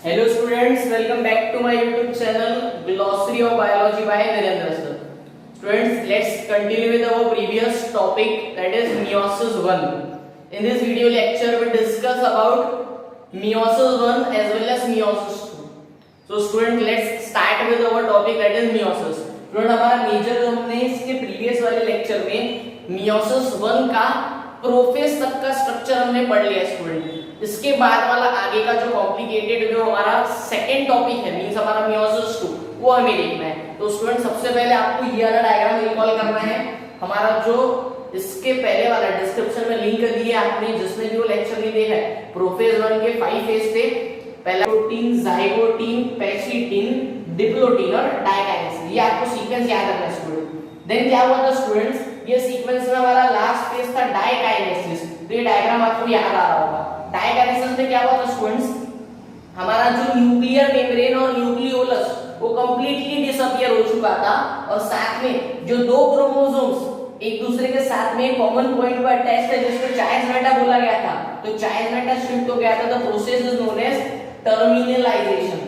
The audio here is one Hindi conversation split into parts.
Hello students, welcome back to my YouTube channel Glossary of Biology by Narendra sir. Students, let's continue with our previous topic, that is meiosis 1. In this video lecture we discuss about meiosis 1 as well as meiosis 2. So students, let's start with our topic, that is meiosis. Students, हमारा मेजर जो हमने इसके प्रीवियस वाले लेक्चर में meiosis 1 का प्रोफेज तक का स्ट्रक्चर हमने पढ़ लिया स्टूडेंट। इसके बाद वाला आगे का जो कॉम्प्लिकेटेड जो हमारा सेकंड टॉपिक है मींस हमारा meiosis 2 वो हमें देखना है। तो स्टूडेंट सबसे पहले आपको ये वाला डायग्राम रिकॉल करना है। हमारा जो इसके पहले वाला डिस्क्रिप्शन में लिंक दी है आपने, जिसने भी वो लेक्चर नहीं देखा है, प्रोफेज 1 के 5 फेज थे। पहला प्रोटीन, जाइगोटीन, पैसिटीन, डिप्लोटीन और डाइकाइनेसिस, ये आपको सीक्वेंस याद रखना है स्टूडेंट। देन क्या हुआ था स्टूडेंट्स, ये सीक्वेंस में हमारा लास्ट फेज था डाइकाइनेसिस। तो ये डायग्राम आपको याद आ रहा होगा। डाइकाइनेसिस में क्या हुआ था स्टूडेंट्स, हमारा जो न्यूक्लियर मेम्ब्रेन और न्यूक्लियोलस वो कंप्लीटली डिसअपीयर हो चुका था और साथ में जो दो क्रोमोसोम्स एक दूसरे के साथ में कॉमन पॉइंट पर अटैच्ड है जिसको चाइल्ड मेटा बोला गया था, तो चाइल्ड मेटा शिफ्ट हो गया था। The process is known as terminalization.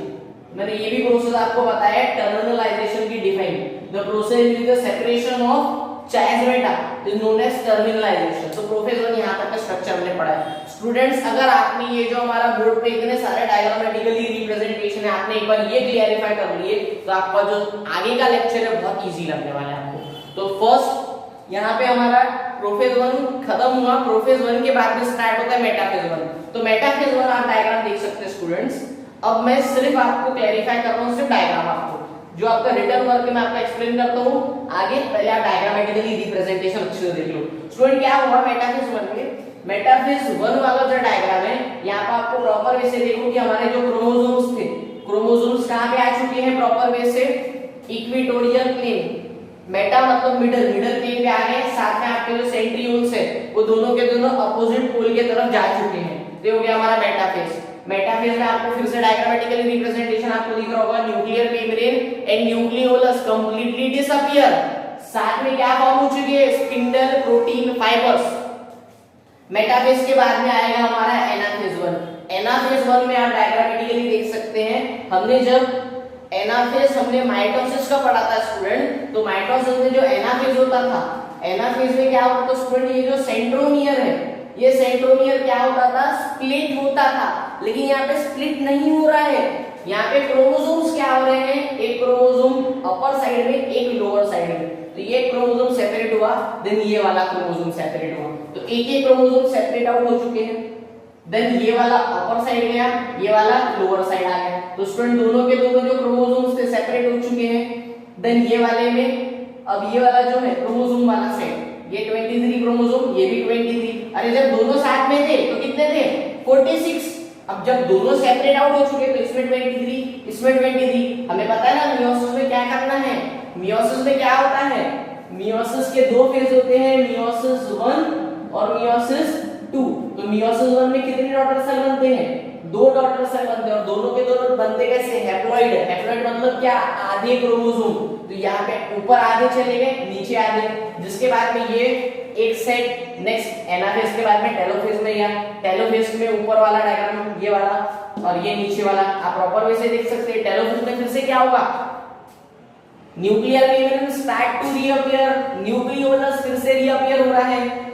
मैंने ये भी प्रोसेस आपको बताया टर्मिनलाइजेशन की define. The process is the separation of child meta is known as terminalization. तो प्रोफेज 1 यहां तक का स्ट्रक्चर हमने पढ़ा है स्टूडेंट्स। अगर आपने ये जो हमारा बोर्ड पे इतने सारे डायग्रामेटिकली रिप्रेजेंटेशन है आपने एक बार ये क्लियरिफाई कर लिए तो आपका जो आगे का लेक्चर है बहुत इजी लगने वाला है आपको। तो फर्स्ट यहाँ पे हमारा प्रोफेज 1 खत्म हुआ। प्रोफेज 1 के बाद में स्टार्ट होता है मेटाफेज 1। तो मेटाफेज 1 आप डायग्राम देख सकते हैं स्टूडेंट्स। अब मैं सिर्फ आपको क्लैरिफाई कर रहा हूँ, सिर्फ डायग्राम आपको जो आपका रिटर्न वर्क में आपको एक्सप्लेन करता हूँ आगे। पहले आप डायग्रामेटिकली रिप्रेजेंटेशन अच्छे से देख लो स्टूडेंट। क्या हुआ मेटाफेज 1 में, मेटाफेज 1 वाला जो डायग्राम है यहाँ पर आपको प्रॉपर वे से देखो कि हमारे जो क्रोमोसोम्स थे, क्रोमोसोम्स कहाँ पे आ चुके हैं प्रॉपर वे से, इक्वेटोरियल प्लेन, मेटा मतलब मिडल, मिडल प्लेन पे आ गए। साथ में आपके जो सेंट्रियोल्स है वो दोनों के दोनों अपोजिट पोल के तरफ जा चुके हैं। तो हो गया हमारा मेटाफेज। मेटाफेज में आपको फिर से डायग्रामेटिकली रिप्रेजेंटेशन आपको दिख रहा होगा, nuclear membrane and nucleolus completely disappear. साथ में क्या फॉर्म हो चुकी है, स्पिंडल, प्रोटीन, फाइबर्स। मेटाफेज के बाद में आएगा हमारा एनाफेज 1। एनाफेज 1 में आप डायग्रामेटिकली देख सकते हैं, हमने जब एनाफेज हमने माइटोसिस का पढ़ा था स्टूडेंट, तो माइटोसिस में जो एनाफेज होता था, एनाफेज में क्या होता था स्टूडेंट, ये जो सेंट्रोमियर है, ये सेंट्रोमियर क्या होता था, स्प्लिट होता था। लेकिन यहाँ पे स्प्लिट नहीं हो रहा है, यहाँ पे क्रोमोसोम्स क्या हो रहे हैं, एक क्रोमोसोम अपर साइड में एक लोअर साइड में। तो ये क्रोमोसोम सेपरेट हुआ, देन ये वाला क्रोमोसोम सेपरेट हुआ। तो एक एक क्रोमोसोम सेपरेट आउट हो चुके हैं। देन ये वाला अपर साइड गया, ये वाला लोअर साइड आ गया। तो स्टूडेंट दोनों के दोनों जो क्रोमोसोम्स थे सेपरेट हो चुके हैं। देन ये वाले में अब ये वाला जो है क्रोमोसोम वाला साइड, ये 23 क्रोमोसोम, ये भी 23। अरे जब दोनों साथ में थे तो कितने थे, 46। अब जब दोनों सेपरेट आउट हो चुके तो इसमें 23, इसमें 23। हमें पता है ना मियोसिस में क्या करना है। मियोसिस में क्या होता है, मियोसिस के दो फेज होते हैं, मियोसिस 1 और मियोसिस 2। तो मियोसिस 1 में कितने डॉटर सेल बनते हैं, 2 डॉटर सेल बनते हैं और दोनों के दोनों बनते कैसे, हैप्लॉइड। हैप्लॉइड मतलब क्या, आधे क्रोमोसोम। तो यहाँ पे ऊपर आधे चले गए, नीचे आधे, जिसके बाद में ये एक सेट नेक्स्ट एनाफेज के बाद में टेलोफेज में गया। टेलोफेज में ऊपर वाला डायग्राम ये वाला और ये नीचे वाला आप प्रॉपर वे से देख सकते हैं। टेलोफेज में फिर से क्या होगा, nuclear membrane start to reappear, nucleolus फिर से रीअपीयर हो रहा है।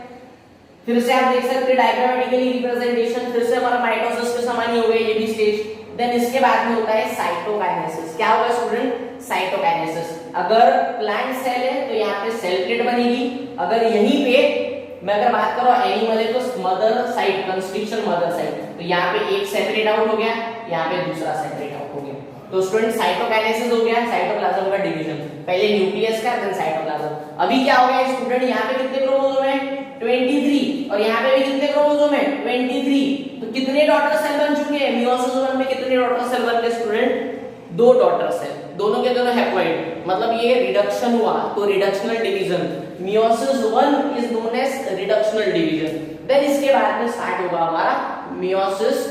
फिर से आप देख सकते हैं डायग्रामेटिकली रिप्रेजेंटेशन, फिर से हमारा माइटोसिस के समान ही हो गया ये भी स्टेज। देन इसके बाद में होता है साइटोकाइनेसिस। क्या होगा स्टूडेंट, साइटोकाइनेसिस। अगर प्लांट सेल है तो यहाँ पे सेल प्लेट बनेगी। अगर यहीं पे मैं अगर बात करूं एनिमल है तो mother site, construction mother site. तो यहाँ पे एक सेपरेट आउट हो गया, यहाँ पे दूसरा सेपरेट आउट हो गया। तो स्टूडेंट साइटोकाइनेसिस हो गया, साइटोप्लाज्म का डिवीजन, पहले न्यूक्लियस का देन साइटोप्लाज्म। अभी क्या हो गया स्टूडेंट, यहाँ पे कितने क्रोमोसोम है, 23 और यहाँ पे भी कितने क्रोमोसोम है, 23। तो कितने डॉटर सेल बन चुके हैं, मियोसिस 1 में कितने डॉटर सेल बन गए स्टूडेंट, 2 डॉटर सेल, दोनों के दोनों हैप्लॉइड, मतलब ये रिडक्शन हुआ तो reductional division. Meiosis 1 is known as reductional division. Then इसके बाद में स्टार्ट होगा हमारा मियोसिस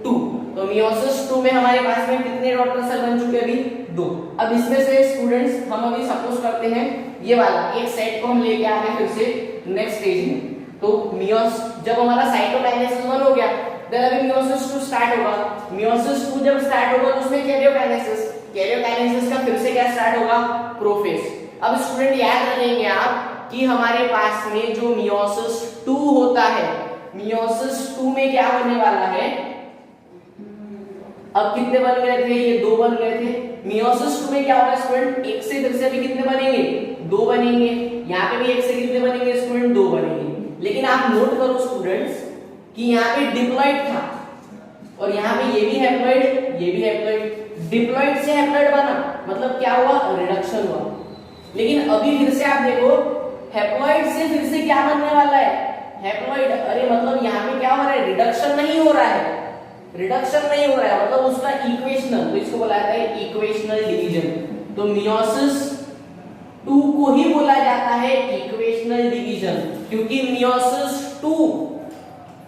2। तो मियोसिस 2 में हमारे पास में कितने डॉटर सेल बन चुके हैं, अभी 2। अब इसमें से स्टूडेंट्स हम अभी सपोज करते हैं ये वाला एक सेट को हम लेके आ गए फिर से नेक्स्ट स्टेज में। तो मियोस जब हमारा साइटोकाइनेसिस 1 हो गया देन अभी मियोसिस 2 स्टार्ट होगा, मियोसिस 2 जब स्टार्ट होगा तो उसमें कैरियोकाइनेसिस, कैरियोकाइनेसिस का फिर से क्या स्टार्ट होगा, प्रोफेज। अब स्टूडेंट याद रखेंगे आप कि हमारे पास में जो मियोसिस 2 होता है, मियोसिस 2 में क्या होने वाला है, अब कितने बन गए थे, ये 2 बन गए थे। मियोसिस 2 में क्या होगा स्टूडेंट, एक से फिर से भी कितने बनेंगे, 2 बनेंगे, यहाँ पे भी एक से कितने बनेंगे स्टूडेंट, 2 बनेंगे। लेकिन आप नोट करो स्टूडेंट्स कि यहाँ पे डिप्लॉइड था और यहाँ पे ये भी हैप्लॉइड, ये भी हैप्लॉइड, डिप्लॉइड से हैप्लॉइड बना, मतलब क्या हुआ, रिडक्शन हुआ। लेकिन अभी फिर से आप देखो हैप्लॉइड से फिर से क्या बनने वाला है, हैप्लॉइड। अरे मतलब यहाँ पे क्या हो रहा है, रिडक्शन नहीं हो रहा है, रिडक्शन नहीं हो रहा है, मतलब उसका इक्वेशनल, तो इसको बोला जाता है इक्वेशनल डिवीजन। तो मियोसिस 2 को ही बोला जाता है इक्वेशनल डिवीजन, क्योंकि मियोसिस 2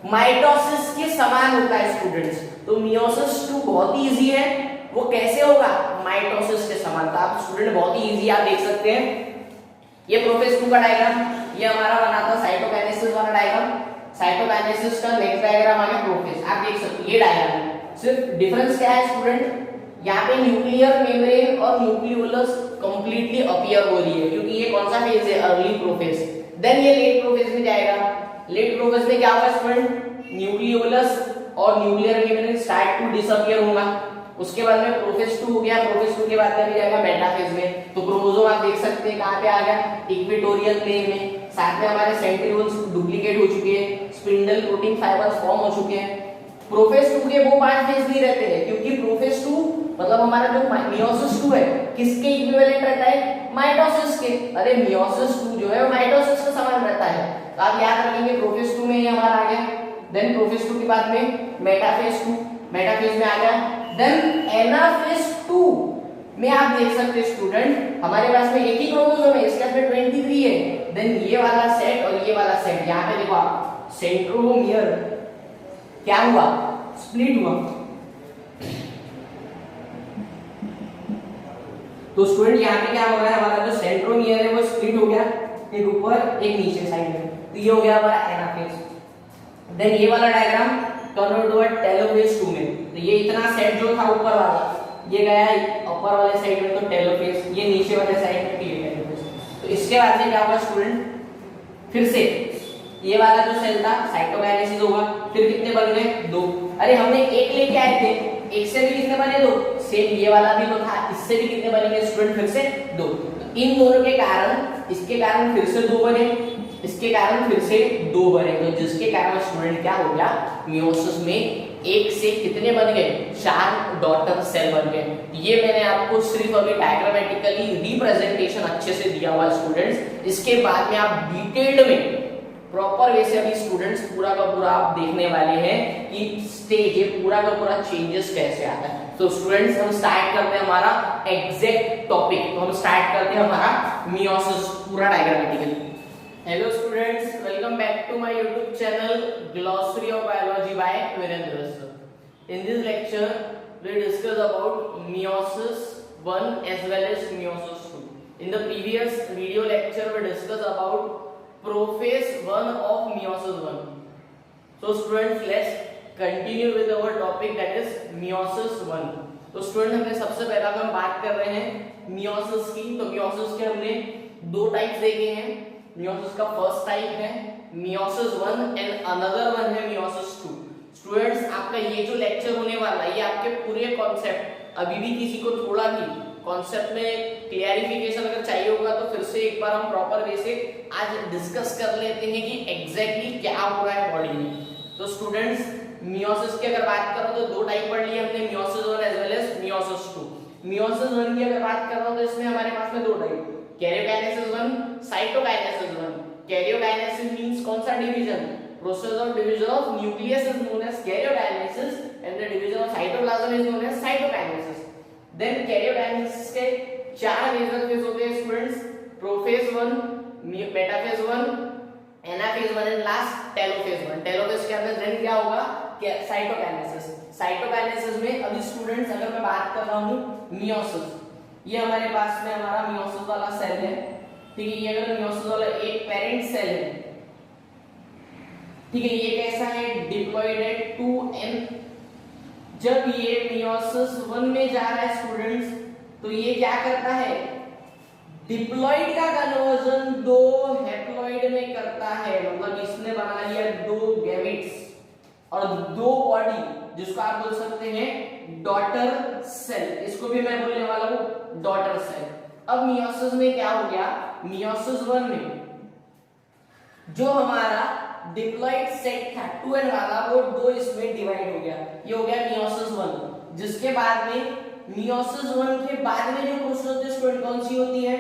माइटोसिस के समान होता है स्टूडेंट्स। तो मियोसिस 2 बहुत ही इजी है, वो कैसे होगा, माइटोसिस के समान। तो आप स्टूडेंट बहुत ही इजी आप देख सकते हैं, ये प्रोफेज 2 का डायग्राम, ये हमारा बना था साइटोकाइनेसिस वाला डायग्राम, साइटोकाइनेसिस का नेक्स्ट डायग्राम आ गया प्रोफेज, आप देख सकते हैं ये डायग्राम। सिर्फ डिफरेंस क्या है स्टूडेंट, यहाँ पे न्यूक्लियर मेम्ब्रेन और न्यूक्लियोलस कंप्लीटली अपीयर हो रही है, क्योंकि ये कौन सा फेज है, अर्ली प्रोफेज। देन ये लेट प्रोफेज में जाएगा, लेट प्रोफेज में क्या होगा स्टूडेंट, न्यूक्लियोलस और nuclear membrane start to disappear होगा। उसके बाद में प्रोफेज 2 हो गया, प्रोफेज 2 के बाद में जाएगा मेटाफेज में। तो क्रोमोसोम आप देख सकते हैं कहां पे आ गया, इक्वेटोरियल प्लेन में। साथ में हमारे सेंट्रियोल्स डुप्लीकेट हो चुके हैं, स्पिंडल प्रोटीन फाइबर्स फॉर्म हो चुके हैं। प्रोफेज 2 के वो 5 फेज नहीं रहते हैं, क्योंकि प्रोफेज 2 मतलब हमारा जो मियोसिस 2 है किसके इक्विवेलेंट रहता है, माइटोसिस के। अरे मियोसिस 2 जो है वो माइटोसिस के समान रहता है। तो आप याद रखेंगे प्रोफेज 2 में ये हमारा आ गया, देन प्रोफेज 2 के बाद में मेटाफेज 2, मेटाफेज में आ गया, देन एनाफेज 2 में आप देख सकते हैं स्टूडेंट हमारे पास में एक ही क्रोमोसोम है, इसके अंदर 23 है। देन ये वाला सेट और ये वाला सेट, यहाँ पे देखो आप सेंट्रोमियर क्या हुआ, स्प्लिट हुआ। तो स्टूडेंट यहाँ पे क्या हो रहा है, हमारा जो सेंट्रोमियर है वो स्प्लिट हो गया, एक ऊपर एक नीचे साइड में। तो ये हो गया हमारा एनाफेज। देन ये वाला डायग्राम कन्वर्ट हुआ टेलोफेज 2 में। तो ये इतना सेट जो था ऊपर वाला ये गया अपर वाले साइड में, तो टेलोफेज, ये नीचे वाले साइड में टेलोफेज। तो इसके बाद में क्या होगा स्टूडेंट, फिर से ये वाला जो सेल था साइटोकाइनेसिस होगा, फिर कितने बन गए, 2। अरे हमने एक लेके आए थे, एक से भी कितने बने, 2। सेम ये वाला भी तो था, इससे भी कितने बनेंगे स्टूडेंट, फिर से 2। तो इन दोनों के कारण, इसके कारण फिर से 2 बने, इसके कारण फिर से 2 बने। तो जिसके कारण स्टूडेंट क्या हो गया, मियोसिस में एक से कितने बन गए, 4 डॉटर सेल बन गए। ये मैंने आपको सिर्फ अभी डायग्रामेटिकली रिप्रेजेंटेशन अच्छे से दिया हुआ स्टूडेंट्स। इसके बाद में आप डिटेल्ड में प्रॉपर वे से अभी स्टूडेंट्स पूरा का पूरा आप देखने वाले हैं कि स्टेज ये पूरा का पूरा चेंजेस कैसे आता है। तो स्टूडेंट्स हम स्टार्ट करते हैं हमारा एग्जैक्ट टॉपिक। तो हम स्टार्ट करते हैं हमारा मियोसिस पूरा diagrammatically. Hello students, welcome back to my YouTube channel glossary of biology by Virendra sir. In this lecture we discuss about meiosis 1 as well as meiosis 2. In the previous video lecture we discussed about prophase 1 of meiosis 1. So students, let's continue with our topic, that is meiosis 1. तो स्टूडेंट हमने सबसे पहला हम बात कर रहे हैं meiosis की। तो meiosis के हमने 2 टाइप्स देखे हैं। meiosis का फर्स्ट टाइप है meiosis 1 एंड अनदर वन है meiosis 2। स्टूडेंट्स, आपका ये जो लेक्चर होने वाला है ये आपके पूरे कॉन्सेप्ट, अभी भी किसी को थोड़ा भी कॉन्सेप्ट में क्लियरिफिकेशन अगर चाहिए होगा तो फिर से एक बार हम प्रॉपर वे से आज डिस्कस कर लेते हैं कि एग्जैक्टली क्या हो रहा है बॉडी में। तो स्टूडेंट्स, मियोसिस की अगर बात करो तो 2 टाइप पढ़ लिए हमने, meiosis 1 as well as meiosis 2। Meiosis 1 की अगर बात कर रहा हूं तो इसमें हमारे पास में 2 type, karyokinesis 1, cytokinesis 1। Karyokinesis means कौन सा division, process of division of nucleus is known as karyokinesis and the division of cytoplasm is known as cytokinesis. Then karyokinesis के 4 मेजर फेज होते हैं students, prophase 1, metaphase 1, anaphase 1 and last telophase 1। Telophase के अंदर देन क्या होगा, साइटोकाइनेसिस। साइटोकाइनेसिस में अभी स्टूडेंट्स अगर मैं बात कर रहा हूं मियोसिस, ये हमारे पास में हमारा मियोसिस वाला सेल है, ठीक है। ये अगर मियोसिस वाला एक पेरेंट सेल है, ठीक है, ये कैसा है, डिप्लॉइड एट 2n। जब ये मियोसिस 1 में जा रहा है स्टूडेंट्स, तो ये क्या करता है, डिप्लॉइड का कन्वर्जन 2 हैप्लॉइड में करता है। मतलब इसने बना लिया 2 गैमेट्स और 2 बॉडी, जिसको आप बोल सकते हैं डॉटर सेल। इसको भी मैं बोलने वाला हूं डॉटर सेल। अब मियोसिस में क्या हो गया, मियोसिस 1 में जो हमारा डिप्लॉइड सेट था 2n वाला, वो 2 इसमें डिवाइड हो गया। ये हो गया मियोसिस 1। जिसके बाद में मियोसिस 1 के बाद में जो प्रोसेस होती है स्टूडेंट, कौन सी होती है,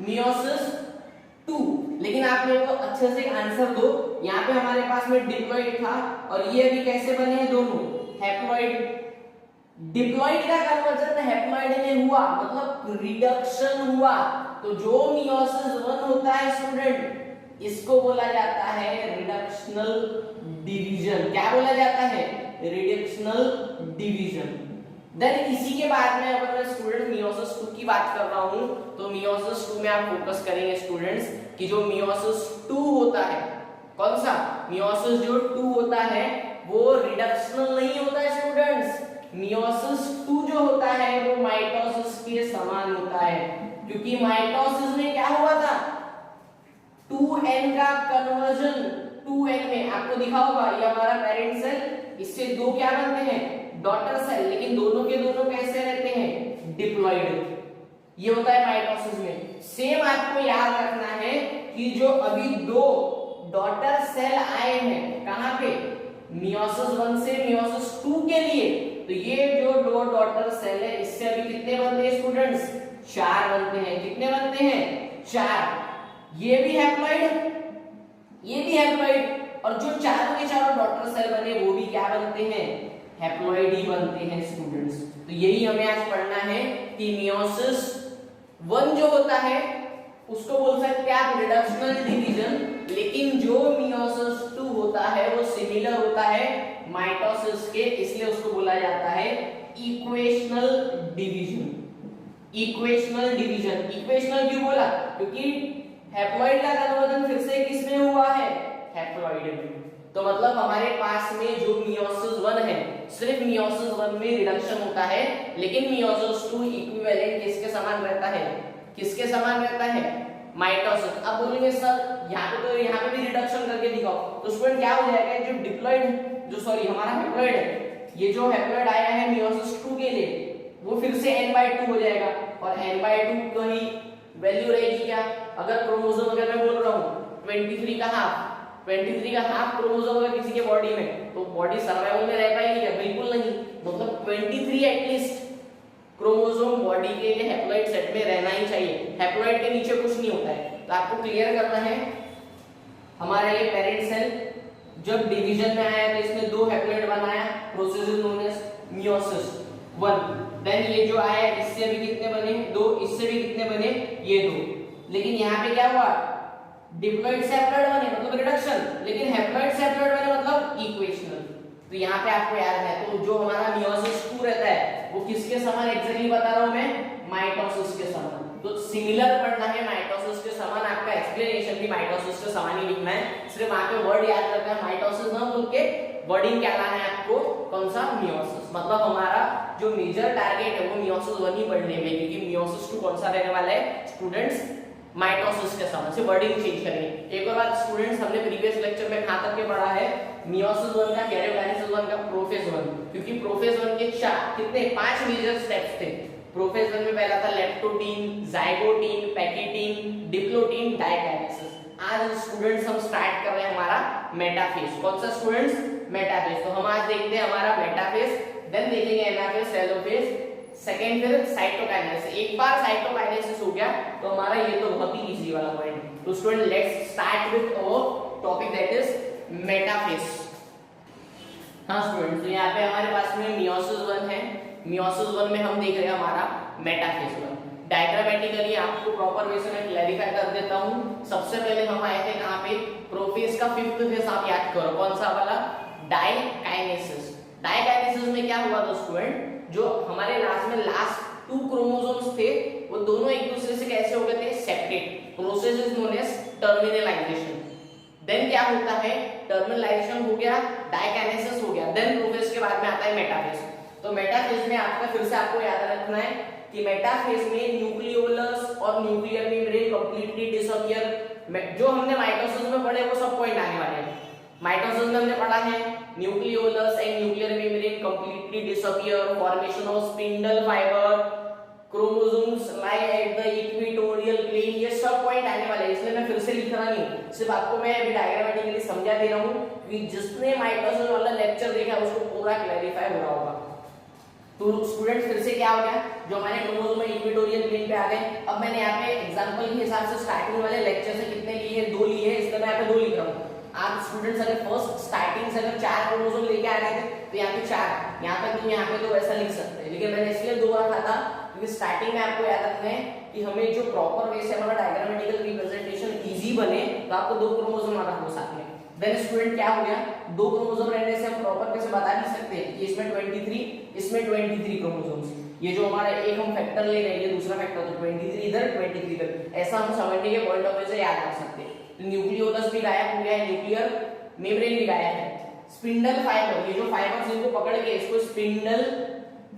मियोसिस 2। लेकिन आप मेरे को अच्छे से आंसर दो, यहाँ पे हमारे पास में डिप्लॉइड था और ये अभी कैसे बने हैं, दोनों हैप्लॉइड। डिप्लॉइड का कन्वर्जन हैप्लॉइड में हुआ, मतलब रिडक्शन हुआ। तो जो मियोसिस 1 होता है स्टूडेंट, इसको बोला जाता है रिडक्शनल डिवीजन। क्या बोला जाता है, रिडक्शनल डिवीजन। देन इसी के बाद में अगर मैं स्टूडेंट मियोसिस 2 की बात कर रहा हूं, तो मियोसिस 2 में आप फोकस करेंगे स्टूडेंट्स कि जो मियोसिस 2 होता है, कौन सा मियोसिस जो 2 होता है वो रिडक्शनल नहीं होता है स्टूडेंट्स। मियोसिस 2 जो होता है वो माइटोसिस के समान होता है, क्योंकि माइटोसिस में क्या हुआ था, 2n का कन्वर्जन 2n में आपको दिखा होगा, ये हमारा पेरेंट सेल, इससे 2 क्या बनते हैं, डॉटर सेल। लेकिन दोनों के दोनों कैसे रहते हैं, डिप्लॉइड। ये होता है माइटोसिस में। सेम आपको याद रखना है कि जो अभी 2 डॉटर सेल आए हैं कहां पे, मियोसिस 1 से मियोसिस 2 के लिए, तो ये जो 2 डॉटर सेल है इससे अभी कितने बनते हैं स्टूडेंट्स, 4 बनते हैं। कितने बनते हैं, 4। ये भी हैप्लॉइड, ये भी हैप्लॉइड, और जो चारों के चारों डॉटर सेल बने वो भी क्या बनते हैं, हैप्लॉइड ही बनते हैं स्टूडेंट्स। तो यही हमें आज पढ़ना है कि मियोसिस 1 जो होता है उसको बोल सकते हैं आप रिडक्शनल डिवीजन, लेकिन जो मियोसिस 2 होता है वो सिमिलर होता है माइटोसिस के, इसलिए उसको बोला जाता है equational division. Equational division, equational क्यों बोला, क्योंकि हैप्लॉइड का कन्वर्जन फिर से किसमें हुआ है, हैप्लॉइड में। तो मतलब हमारे पास में जो मियोसिस 1 है, सिर्फ मियोसिस 1 में रिडक्शन होता है, लेकिन मियोसिस 2 इक्विवेलेंट किसके समान रहता है, किसके समान रहता है, माइटोसिस। अब बोलेंगे सर यहाँ पे, तो यहाँ पे भी रिडक्शन करके दिखाओ, तो स्टूडेंट क्या हो जाएगा, जो डिप्लॉइड जो सॉरी हमारा हैप्लॉइड है, ये जो हैप्लॉइड आया है मियोसिस 2 के लिए, वो फिर से n/2 हो जाएगा, और n/2 को ही वैल्यू रहेगी क्या, अगर क्रोमोसोम अगर मैं बोल रहा हूँ 23 का हाफ क्रोमोसोम अगर किसी के बॉडी में, तो बॉडी सर्वाइवल में रह पाएगी क्या, बिल्कुल नहीं। मतलब 23 एटलीस्ट क्रोमोसोम बॉडी के लिए हैप्लॉइड सेट में रहना ही चाहिए, हैप्लॉइड के नीचे कुछ नहीं होता है। तो आपको क्लियर करना है, हमारा ये पेरेंट सेल जब डिवीजन में आया तो इसने 2 हैप्लॉइड बनाया, process is known as meiosis 1। Then ये जो आया इससे भी कितने बने, 2, इससे भी कितने बने, ये 2। लेकिन यहाँ पे क्या हुआ, डिप्लॉइड से हैप्लॉइड बने मतलब रिडक्शन, लेकिन हैप्लॉइड से हैप्लॉइड बने मतलब इक्वेशनल। तो यहाँ पे आपको याद है, तो जो हमारा मियोसिस 2 रहता है वो किसके समान एग्जैक्टली बता रहा हूं मैं, माइटोसिस के समान। तो सिमिलर पढ़ना है, माइटोसिस के समान, आपका एक्सप्लेनेशन भी माइटोसिस के समान ही लिखना है, सिर्फ वहां पे वर्ड याद रखना है माइटोसिस ना बोल के वर्डिंग क्या लाना है आपको, कौन सा, मियोसिस। मतलब हमारा जो मेजर टारगेट है वो मियोसिस 1 ही पढ़ने में, क्योंकि मियोसिस 2 कौन सा रहने वाला है स्टूडेंट्स, माइटोसिस के समान से वर्डिंग चेंज करेंगे। एक और बात स्टूडेंट्स, हमने प्रीवियस लेक्चर में कहां तक के पढ़ा है, मियोसिस 1 का, कैरियोकाइनेसिस 1 का, प्रोफेज 1, क्योंकि प्रोफेज 1 के 5 मेजर स्टेप्स थे। प्रोफेज 1 में पहला था लेप्टोटीन, जाइगोटीन, पैकिटीन, डिप्लोटीन, डाइकाइनेसिस। आज स्टूडेंट्स हम स्टार्ट कर रहे हैं हमारा मेटाफेज। कौन सा स्टूडेंट्स, मेटाफेज। तो हम आज देखते हैं हमारा मेटाफेज, देन देखेंगे एनाफेज, टेलोफेज, सेकंड फिर साइटोकाइनेसिस। एक बार साइटोकाइनेसिस हो गया तो हमारा ये तो बहुत ही इजी वाला पॉइंट। तो student let's start with our topic that is metaphase. हाँ स्टूडेंट, तो यहाँ पे हमारे पास में मियोसिस 1 है, मियोसिस 1 में हम देख रहे हैं हमारा मेटाफेज 1। डायग्रामेटिकली आपको प्रॉपर वे से मैं क्लैरिफाई कर देता हूँ। सबसे पहले हम आए थे कहाँ पे, प्रोफेज का 5th फेज आप याद करो, कौन सा वाला, डाइकाइनेसिस। डाइकाइनेसिस में क्या हुआ था स्टूडेंट, जो हमारे लास्ट 2 क्रोमोसोम्स थे वो दोनों एक दूसरे से कैसे हो गए थे, separate. Process is known as terminalization. Then क्या होता है, टर्मिनलाइजेशन हो गया, डायकाइनेसिस हो गया, देन प्रोफेज के बाद में आता है मेटाफेज। तो मेटाफेज में आपका फिर से आपको याद रखना है कि मेटाफेज में न्यूक्लियोलस और न्यूक्लियर मेम्ब्रेन कंप्लीटली डिसअपियर। जो हमने माइटोसिस में पढ़े वो सब पॉइंट आने वाले हैं। माइटोसिस में हमने पढ़ा है nucleolus and nuclear membrane completely disappear, formation of spindle fibre, chromosomes lie at the equatorial plane, ये सब पॉइंट आने वाले हैं, इसलिए मैं फिर से लिख रहा नहीं, सिर्फ आपको मैं अभी डायग्रामेटिकली समझा दे रहा हूं कि जिसने माइटोसिस वाला लेक्चर देखा उसको पूरा क्लैरिफाई हो रहा होगा। तो स्टूडेंट्स फिर से क्या हो गया, जो हमारे क्रोमोसोम इक्वेटोरियल प्लेन पे आ गए। अब मैंने यहाँ पे एग्जांपल के हिसाब से स्टार्टिंग वाले लेक्चर से कितने लिए हैं, 2 लिए हैं, इसलिए मैं यहाँ पे 2 लिख रहा हूँ। आप स्टूडेंट्स अगर फर्स्ट स्टार्टिंग से अगर 4 क्रोमोसोम लेके आ रहे थे तो यहाँ पे 4, यहाँ पे तो वैसा लिख सकते हैं, लेकिन मैंने इसलिए 2 रखा था क्योंकि स्टार्टिंग में आपको याद रखना है कि हमें जो प्रॉपर वे से हमारा डायग्रामेटिकल रिप्रेजेंटेशन इजी बने तो आपको 2 क्रोमोसोम आना हो साथ में। देन स्टूडेंट क्या हो गया, 2 क्रोमोसोम रहने से हम प्रॉपर कैसे बता नहीं सकते कि इसमें 23, इसमें 23 क्रोमोसोम्स। ये जो हमारा एक हम फैक्टर ले रहे हैं, ये दूसरा फैक्टर, तो 23 इधर 23 इधर, ऐसा हम समझने के पॉइंट ऑफ व्यू से याद रख सकते हैं। तो न्यूक्लियोलस भी गायब हो गया है, न्यूक्लियर मेम्ब्रेन भी गायब है। स्पिंडल फाइबर, ये जो फाइबर्स इनको पकड़ के इसको स्पिंडल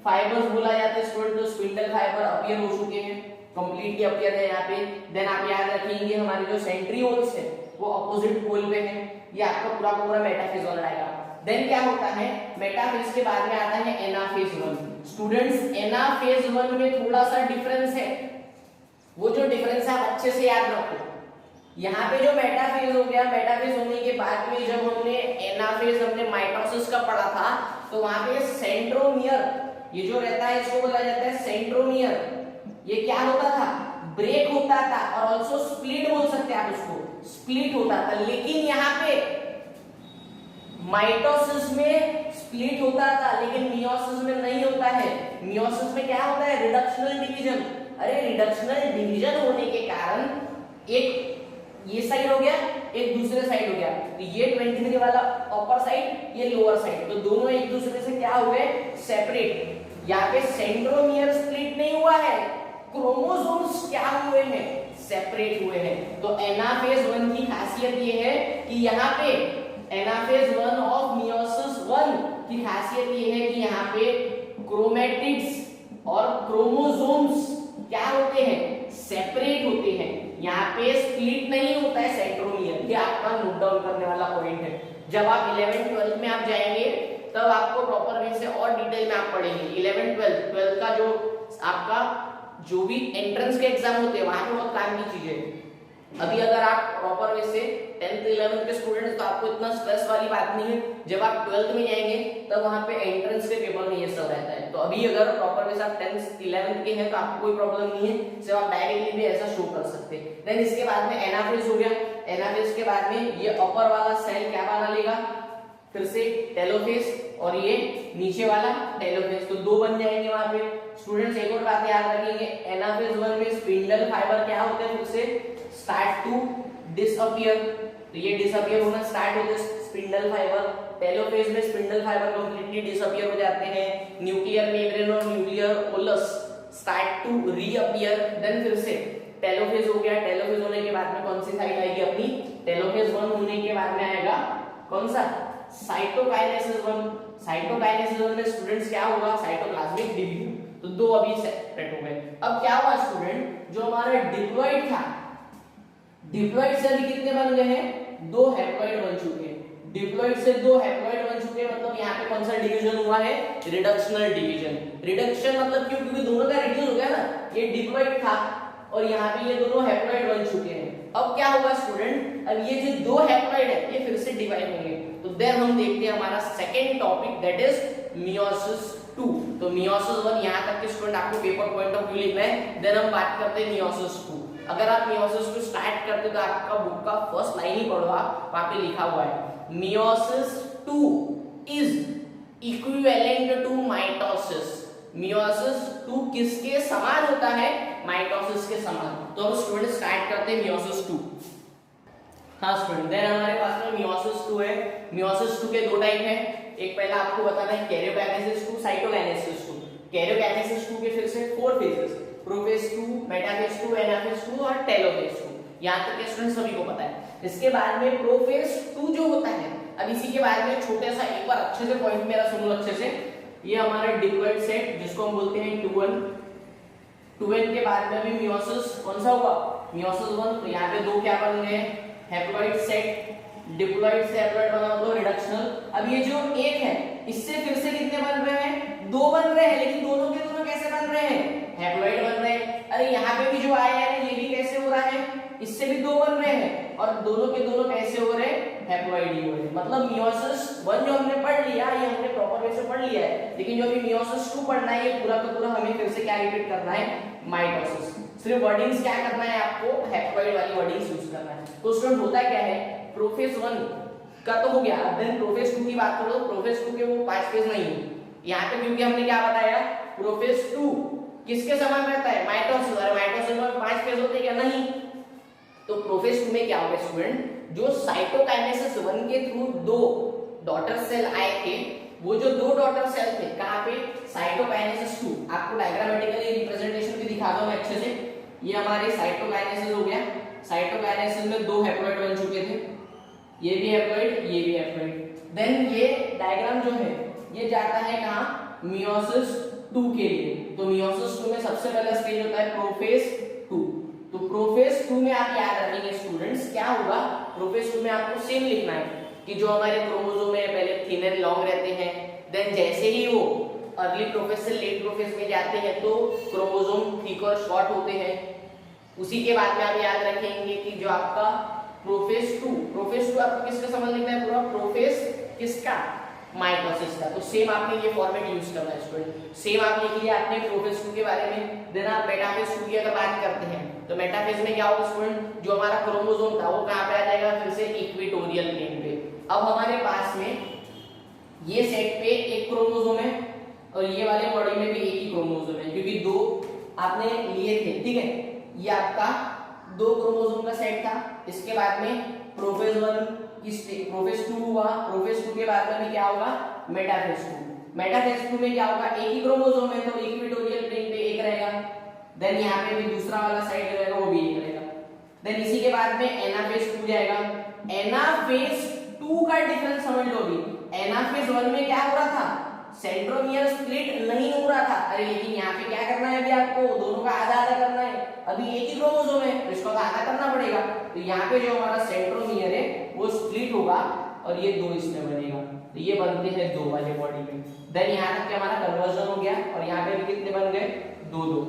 फाइबर्स बोला जाता है स्टूडेंट। तो स्पिंडल फाइबर अपीयर हो चुके हैं, कंप्लीटली अपीयर है यहाँ पे। देन आप याद रखेंगे हमारे जो सेंट्रियोल्स है वो अपोजिट पोल पे है। ये आपका पूरा का पूरा मेटाफेज वाला डायग्राम। देन क्या होता है, मेटाफेज के बाद में आता है एनाफेज 1। स्टूडेंट्स एनाफेज 1 में थोड़ा सा डिफरेंस है, वो जो डिफरेंस है आप अच्छे से याद रखो। यहाँ पे जो मेटाफेज हो गया, मेटाफेज होने के बाद में जब हमने एनाफेज हमने माइटोसिस का पढ़ा था तो वहां पे सेंट्रोमियर ये जो रहता है इसको बोला जाता है सेंट्रोमियर। ये क्या होता था, ब्रेक होता था और ऑल्सो स्प्लिट बोल सकते हैं आप उसको, स्प्लिट होता था। लेकिन यहाँ पे माइटोसिस में स्प्लिट होता था लेकिन मियोसिस में नहीं होता है। मियोसिस में क्या होता है, रिडक्शनल डिवीजन। अरे रिडक्शनल डिवीजन होने के कारण एक ये साइड हो गया, एक दूसरे साइड हो गया। तो ये 23 वाला अपर साइड, ये लोअर साइड, तो दोनों एक दूसरे से क्या हुए, सेपरेट। यहाँ पे सेंट्रोमियर स्प्लिट नहीं हुआ है, क्रोमोसोम्स क्या हुए हैं, सेपरेट हुए हैं। तो एनाफेज 1 की खासियत ये है कि यहाँ पे एनाफेज 1 ऑफ मियोसिस 1 की खासियत ये है कि यहाँ पे क्रोमैटिड्स और क्रोमोसोम्स क्या होते हैं, सेपरेट होते हैं। यहाँ पे स्प्लिट नहीं होता है सेंट्रोमियर। ये आपका नोट डाउन करने वाला पॉइंट है। जब आप 11th-12th में आप जाएंगे तब आपको प्रॉपर वे से और डिटेल में आप पढ़ेंगे। 11th-12th का जो आपका जो भी एंट्रेंस के एग्जाम होते हैं वहां पे बहुत काम की चीजें। अभी अगर आप प्रॉपर वे से 10th-11th के स्टूडेंट्स तो आपको इतना स्ट्रेस वाली बात नहीं है। जब आप 12th में जाएंगे तब वहां पे एंट्रेंस के पेपर में ये सब रहता है। तो अभी अगर प्रॉपर वे से आप 10th-11th के हैं तो आपको कोई प्रॉब्लम नहीं है, सिर्फ आप डायरेक्टली भी ऐसा शो कर सकते हैं। देन इसके बाद में एनाफेज हो गया। एनाफेज के बाद में ये अपर वाला सेल क्या बना लेगा, फिर से टेलोफेज, और ये नीचे वाला टेलोफेज, तो 2 बन जाएंगे वहां पे। स्टूडेंट्स एक और बात याद रखेंगे, एनाफेज 1 में स्पिंडल फाइबर क्या होते हैं, फिर से स्टार्ट टू डिसअपियर। तो ये डिसअपियर होना स्टार्ट होते हैं स्पिंडल फाइबर। टेलोफेज में स्पिंडल फाइबर कंप्लीटली डिसअपियर हो जाते हैं। न्यूक्लियर मेम्ब्रेन और nucleolus start to reappear. Then फिर से टेलोफेज हो गया। टेलोफेज होने के बाद में कौन सी साइड आएगी अपनी, टेलोफेज 1 होने के बाद में आएगा कौन सा, साइटोकाइनेसिस 1। साइटोकाइनेसिस 1 में स्टूडेंट्स क्या होगा, साइटोप्लाज्मिक डिवीजन। तो 2 अभी सेपरेट हो गए। अब क्या हुआ स्टूडेंट, जो हमारा डिप्लॉइड था, डिप्लॉइड से अभी कितने बन गए हैं, 2 हैप्लॉइड बन चुके हैं। डिप्लॉइड से 2 हैप्लॉइड बन चुके हैं, मतलब यहाँ पे कौन सा डिवीजन हुआ है, रिडक्शनल डिवीजन। रिडक्शन मतलब क्यों, क्योंकि दोनों का रिड्यूस हो गया ना, ये डिप्लॉइड था और यहाँ पे ये दोनों हैप्लॉइड बन चुके हैं। अब क्या होगा स्टूडेंट, अब ये जो 2 हैप्लॉइड है ये फिर से डिवाइड होंगे। तो देन हम देखते हैं हमारा second topic, that is meiosis 2। तो मियोसिस 1 यहाँ तक के स्टूडेंट आपको पेपर पॉइंट ऑफ व्यू लिखना है। देन हम बात करते हैं मियोसिस 2। अगर आप मियोसिस को स्टार्ट करते तो आपका बुक का फर्स्ट लाइन ही पढ़ो, आप वहां पे लिखा हुआ है meiosis 2 is equivalent to mitosis. Meiosis 2 किसके समान होता है, माइटोसिस के समान। तो हम स्टूडेंट स्टार्ट करते हैं मियोसिस 2। हाँ स्टूडेंट, देन हमारे पास में मियोसिस 2 है। मियोसिस 2 के 2 टाइप है। एक पहला आपको बताना है कैरियोकाइनेसिस 2, साइटोकाइनेसिस 2। कैरियोकाइनेसिस 2 के फिर से 4 फेजेस, प्रोफेज 2, मेटाफेज 2, एनाफेज 2 और टेलोफेज 2। यहाँ तक के स्टूडेंट सभी को पता है। इसके बाद में प्रोफेज 2 जो होता है अब इसी के बारे में छोटा सा एक बार अच्छे से पॉइंट मेरा सुन लो अच्छे से। ये हमारा डिप्लॉइड सेट जिसको हम बोलते हैं 2n, 2n के बाद में भी मियोसिस कौन सा होगा, मियोसिस 1। तो यहाँ पे दो क्या बन गए, हैप्लॉइड सेट, डिप्लॉइड से हैप्लॉइड बना तो रिडक्शनल। अब ये जो एक है इससे फिर से कितने बन रहे हैं, दो बन रहे हैं, लेकिन दोनों के दोनों कैसे बन रहे हैं, हैप्लॉइड बन रहे हैं। अरे यहाँ पे भी जो आया है ना ये भी कैसे हो रहा है, इससे भी दो बन रहे हैं और दोनों के दोनों कैसे हो रहे हैं, हैप्लॉइड ही हो रहे हैं। मतलब मियोसिस 1 जो हमने पढ़ लिया ये हमने प्रॉपर वे से पढ़ लिया है, लेकिन जो अभी मियोसिस 2 पढ़ना है ये पूरा का पूरा हमें फिर से क्या रिपीट करना है, माइटोसिस। सिर्फ वर्डिंग्स क्या करना है आपको, हैप्लॉइड वाली वर्डिंग्स यूज करना है। तो स्टूडेंट होता क्या है, प्रोफेज 1 का तो हो गया, देन प्रोफेज 2 की बात करो तो प्रोफेज 2 के वो 5 फेज नहीं है यहाँ पे, क्योंकि हमने क्या बताया, प्रोफेज 2 किसके समान रहता है, माइटोसिस। और माइटोसिस में 5 फेज होते हैं क्या, नहीं। तो प्रोफेज 2 में क्या होगा स्टूडेंट, जो साइटोकाइनेसिस 1 के थ्रू दो डॉटर सेल आए थे, वो जो दो डॉटर सेल थे कहां पे, साइटोकाइनेसिस 2। आपको डायग्रामेटिकली रिप्रेजेंटेशन भी दिखा दूं मैं अच्छे से। ये हमारे साइटोकाइनेसिस हो गया, साइटोकाइनेसिस में दो हैप्लॉइड बन चुके थे, ये भी हैप्लॉइड ये भी हैप्लॉइड। देन ये डायग्राम जो है ये जाता है कहां, मियोसिस 2 के लिए। तो मियोसिस 2 में सबसे पहला स्टेज होता है प्रोफेज 2। तो प्रोफेज 2 में आप याद रखेंगे स्टूडेंट्स क्या होगा, प्रोफेज 2 में आपको सेम लिखना है कि जो हमारे क्रोमोसोम है पहले थिन एंड लॉन्ग रहते हैं, देन जैसे ही वो अर्ली प्रोफेज से लेट प्रोफेज में जाते हैं तो क्रोमोसोम थिक और शॉर्ट होते हैं। उसी के बाद में आप याद रखेंगे कि जो आपका प्रोफेज 2 आपको किसका समझ लिखना है, पूरा प्रोफेज किसका, माइटोसिस का। तो सेम आपने ये फॉर्मेट यूज करना है स्टूडेंट, सेम आप लिख लिया आपने प्रोफेज 2 के बारे में। देन आप मेटाफेज 2 की अगर बात करते हैं तो मेटाफेज में क्या होगा स्टूडेंट, जो हमारा क्रोमोसोम था वो कहां पे आ जाएगा, फिर से इक्वेटोरियल प्लेन पे। अब हमारे पास में ये सेट पे एक क्रोमोसोम है और ये वाले बॉडी में भी एक ही क्रोमोसोम है, क्योंकि दो आपने लिए थे, ठीक है। ये आपका दो क्रोमोसोम का सेट था। इसके बाद में प्रोफेज 1 प्रोफेज 2 हुआ, प्रोफेज 2 के बाद में भी क्या होगा, मेटाफेज 2। मेटाफेज 2 में क्या होगा, एक ही क्रोमोसोम है तो इक्वेटोरियल प्लेन पे एक रहेगा। देन यहाँ पे भी दूसरा वाला साइड रहेगा वो भी एक रहेगा। देन इसी के बाद में एनाफेज 2 जाएगा। एनाफेज 2 का डिफरेंस समझ लो। अभी एनाफेज 1 में क्या हो रहा था, सेंट्रोमियर स्प्लिट नहीं हो रहा था। अरे लेकिन यहाँ पे क्या करना है, अभी आपको दोनों का आधा आधा करना है। अभी एक ही क्रोमोसोम है तो इसको आधा करना पड़ेगा। तो यहाँ पे जो हमारा सेंट्रोमियर है वो स्प्लिट होगा और ये दो इसमें बनेगा, तो ये बनते हैं दो वाले बॉडी में। देन यहाँ तक हमारा कन्वर्जन हो गया और यहाँ पे भी कितने बन गए, दो दो।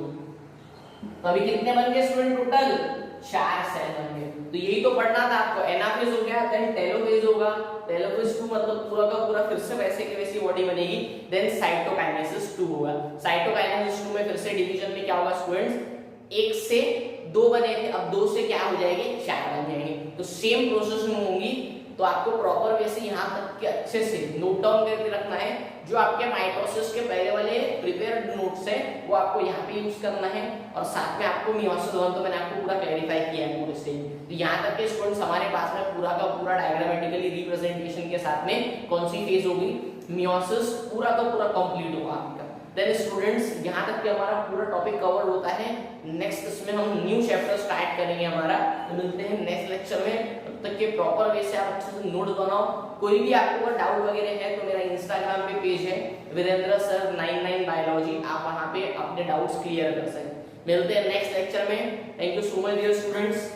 तो अभी कितने बन गए स्टूडेंट, टोटल 4 सेल बन गए। तो यही तो पढ़ना था आपको। एनाफेज हो गया, देन टेलोफेज होगा, टेलोफेज 2 मतलब पूरा का पूरा फिर से वैसे की वैसी बॉडी बनेगी। देन साइटोकाइनेसिस 2 होगा। साइटोकाइनेसिस 2 में फिर से डिवीजन में क्या होगा स्टूडेंट्स, 1 से 2 बने थे, अब 2 से क्या हो जाएंगे, 4 बन जाएंगे। तो सेम प्रोसेस में होंगी। तो आपको प्रॉपर वे से यहाँ तक के अच्छे से नोट डाउन करके रखना है। जो आपके माइटोसिस के पहले वाले प्रिपेयर्ड नोट्स है वो आपको यहाँ पे यूज करना है, और साथ में आपको मियोसिस 1 तो मैंने आपको पूरा क्लैरिफाई किया है पूरे से। तो यहाँ तक के स्टूडेंट्स हमारे पास में पूरा का पूरा डायग्रामेटिकली रिप्रेजेंटेशन के साथ में कौन सी फेज होगी, मियोसिस पूरा का पूरा कंप्लीट होगा आपका। देन स्टूडेंट्स यहाँ तक के हमारा पूरा टॉपिक कवर होता है। नेक्स्ट इसमें हम न्यू चैप्टर स्टार्ट करेंगे हमारा। तो मिलते हैं नेक्स्ट लेक्चर में, तब तक के प्रॉपर वे से आप अच्छे से नोट्स बनाओ। कोई भी आपको अगर डाउट वगैरह है तो मेरा इंस्टाग्राम पे पेज है वीरेंद्र सर 99 बायोलॉजी, आप वहाँ पे अपने डाउट्स क्लियर कर सकते हैं। मिलते हैं नेक्स्ट लेक्चर में। Thank you so much dear students.